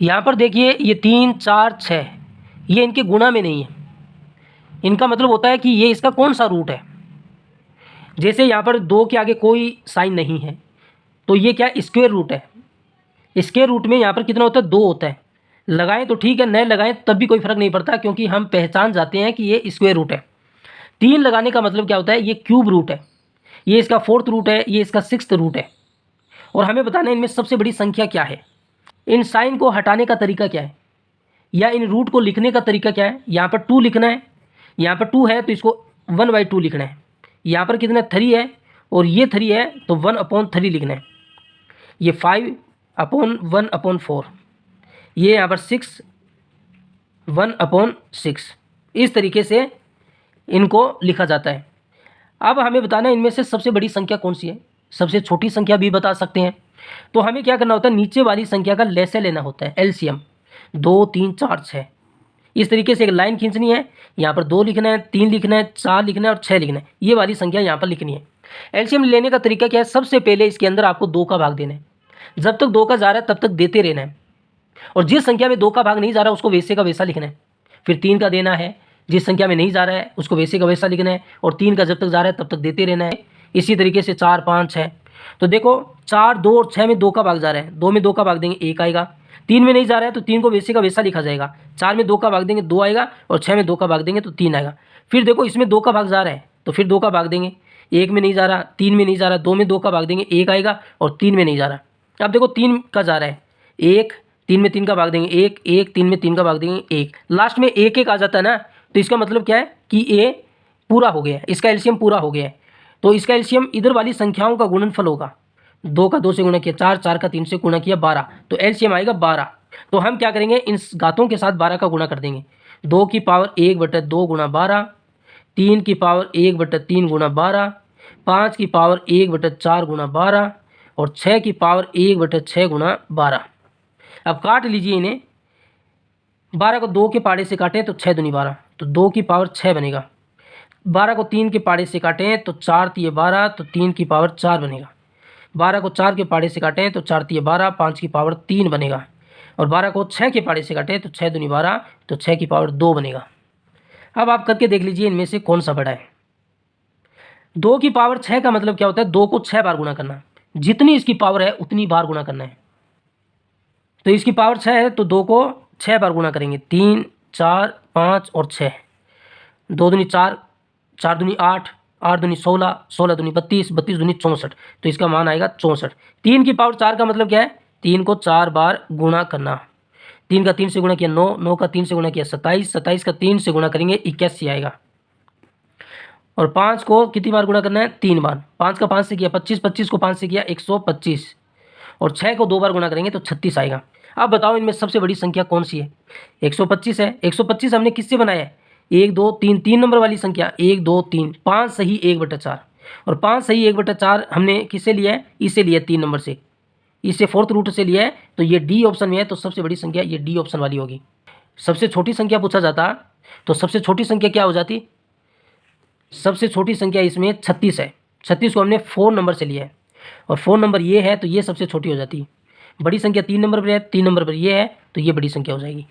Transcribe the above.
यहाँ पर देखिए ये 3 4 6 ये इनके गुणा में नहीं है। इनका मतलब होता है कि ये इसका कौन सा रूट है। जैसे यहाँ पर 2 के आगे कोई साइन नहीं है तो ये क्या स्क्वायर रूट है। स्क्वायर रूट में यहाँ पर कितना होता है 2 होता है। लगाएं तो ठीक है, न लगाएं तब भी कोई फ़र्क नहीं पड़ता क्योंकि हम पहचान जाते हैं कि ये स्क्वायर रूट है। 3 लगाने का मतलब क्या होता है, ये क्यूब रूट है, ये इसका 4th रूट है, ये इसका 6th रूट है। और हमें बताना है इनमें सबसे बड़ी संख्या क्या है। इन साइन को हटाने का तरीका क्या है या इन रूट को लिखने का तरीका क्या है। यहाँ पर 2 लिखना है, यहाँ पर 2 है तो इसको 1/2 लिखना है। यहाँ पर कितना 3 है और ये 3 है तो 1/3 लिखना है। ये 5/1/4, ये यहाँ पर 6 1/6। इस तरीके से इनको लिखा जाता है। अब हमें बताना है इनमें से सबसे बड़ी संख्या कौन सी है, सबसे छोटी संख्या भी बता सकते हैं। तो हमें क्या करना होता है, नीचे वाली संख्या का लैसे लेना होता है, एलसीएम। 2 3 4 6 इस तरीके से एक लाइन खींचनी है। यहाँ पर 2 लिखना है, 3 लिखना है, 4 लिखना है और 6 लिखना है। ये वाली संख्या यहाँ पर लिखनी है। एलसीएम लेने का तरीका क्या है, सबसे पहले इसके अंदर आपको 2 का भाग देना है। जब तक 2 का जा रहा है तब तक देते रहना है और जिस संख्या में 2 का भाग नहीं जा रहा उसको वैसे का वैसा लिखना है। फिर 3 का देना है, जिस संख्या में नहीं जा रहा है उसको वैसे का वैसा लिखना है और 3 का जब तक जा रहा है तब तक देते रहना है। इसी तरीके से 4 5 6। तो देखो 4 2 और 6 में 2 का भाग जा रहा है, 2 में 2 का भाग देंगे 1 आएगा। 3 में नहीं जा रहा है तो 3 को वैसे का वैसा लिखा जाएगा। 4 में 2 का भाग देंगे 2 आएगा और 6 में 2 का भाग देंगे तो 3 आएगा। फिर देखो इसमें 2 का भाग जा रहा है तो फिर 2 का भाग देंगे, 1 में नहीं जा रहा, 3 में नहीं जा रहा, 2 में 2 का भाग देंगे 1 आएगा और 3 में नहीं जा रहा। अब देखो 3 का जा रहा है 1, 3 में 3 का भाग देंगे 1 1, 3 में 3 का भाग देंगे 1, लास्ट में 1 1 आ जाता है ना। तो इसका मतलब क्या है कि ये पूरा हो गया है, इसका एलसीएम पूरा हो गया है। तो इसका एलसीएम इधर वाली संख्याओं का गुणनफल होगा। 2 का 2 से गुणा किया 4, 4 का 3 से गुणा किया 12, तो एलसीएम आएगा 12। तो हम क्या करेंगे, इन घातों के साथ 12 का गुणा कर देंगे। 2 की पावर 1/2 गुणा 12, 3 की पावर 1/3 गुणा 12, 5 की पावर 1/4 गुणा 12 और 6 की पावर 1/6 गुणा 12। अब काट लीजिए इन्हें। 12 को 2 के पाड़े से काटें तो 6 दूनी 12, तो 2 की पावर 6 बनेगा। 12 को 3 के पाड़े से काटें तो 4 तिये 12, तो 3 की पावर 4 बनेगा। 12 को 4 के पाड़े से काटें तो 4 तिये 12, 5 की पावर 3 बनेगा। और 12 को 6 के पाड़े से काटें तो 6 दूनी 12, तो 6 की पावर 2 बनेगा। अब आप करके देख लीजिए इनमें से कौन सा बड़ा है। 2 की पावर 6 का मतलब क्या होता है, 2 को 6 बार गुणा करना। जितनी इसकी पावर है उतनी बार गुणा करना है। तो इसकी पावर 6 है तो 2 को 6 बार गुणा करेंगे, 3 4 5 और 6। 2 दूनी 4, 4 दूनी 8, 8 दूनी 16, 16 दूनी 32, 32 दूनी 64, तो इसका मान आएगा 64। 3 की पावर 4 का मतलब क्या है, 3 को 4 बार गुणा करना। 3 का 3 से गुणा किया 9, 9 का 3 से गुणा किया 27, 27 का 3 से गुणा करेंगे 81 आएगा। और 5 को कितनी बार गुणा करना है, 3 बार। 5 का 5 से किया 25, 25 को 5 से किया 125 और 6 को 2 बार गुणा करेंगे तो 36 आएगा। अब बताओ इनमें सबसे बड़ी संख्या कौन सी है। 125 है। 125 हमने किससे बनाया है, 1 2 3, 3 नंबर वाली संख्या 1 2 3, 5 सही 1/4 और 5 सही 1/4 हमने किससे लिया है, इससे लिया 3 नंबर से, इससे 4th रूट से लिया है। तो ये डी ऑप्शन में है, तो सबसे बड़ी संख्या ये डी ऑप्शन वाली होगी। सबसे छोटी संख्या पूछा जाता तो सबसे छोटी संख्या क्या हो जाती, सबसे छोटी संख्या इसमें 36 है। 36 को हमने 4 नंबर से लिया है और 4 नंबर ये है तो ये सबसे छोटी हो जाती है। बड़ी संख्या 3 नंबर पर है, 3 नंबर पर ये है तो ये बड़ी संख्या हो जाएगी।